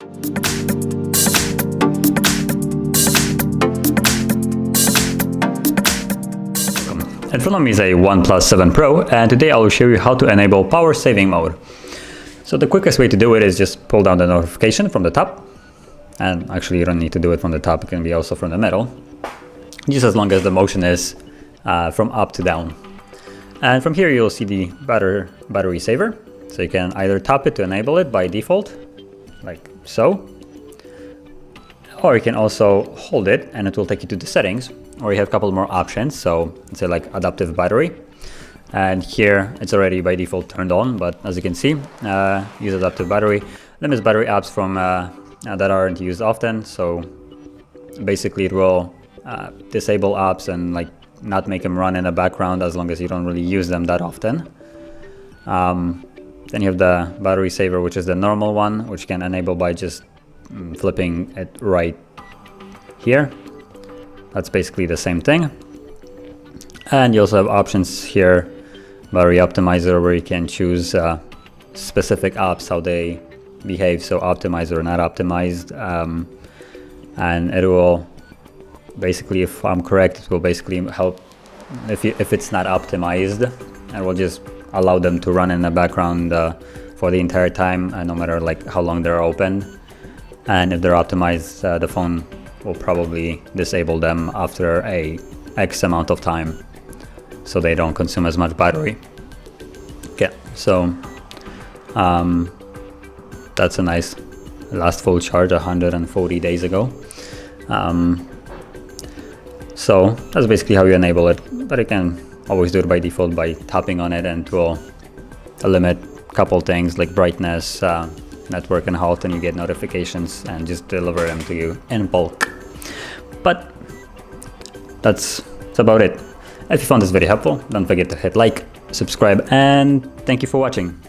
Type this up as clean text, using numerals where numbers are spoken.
In front of me is a OnePlus 7 Pro, and today I will show you how to enable power saving mode. So the quickest way to do it is just pull down the notification from the top, and actually you don't need to do it from the top, it can be also from the middle, just as long as the motion is from up to down. And from here you'll see the battery saver, so you can either tap it to enable it by default, like so, or you can also hold it and it will take you to the settings, or you have a couple more options. So let's say like adaptive battery, and here it's already by default turned on, but as you can see, use adaptive battery limits battery apps from that aren't used often. So basically it will disable apps and like not make them run in the background as long as you don't really use them that often. Then you have the battery saver, which is the normal one, which you can enable by just flipping it right here. That's basically the same thing. And you also have options here, battery optimizer, where you can choose specific apps, how they behave, so optimized or not optimized. And it will basically, if I'm correct, it will basically help if it's not optimized, and will just allow them to run in the background for the entire time, no matter like how long they're open. And if they're optimized, the phone will probably disable them after a X amount of time, so they don't consume as much battery. Okay, so that's a nice last full charge 140 days ago. So that's basically how you enable it, but you can always do it by default by tapping on it, and it will limit a couple things like brightness, network and health, and you get notifications and just deliver them to you in bulk. But that's about it. If you found this video helpful, don't forget to hit like, subscribe, and thank you for watching.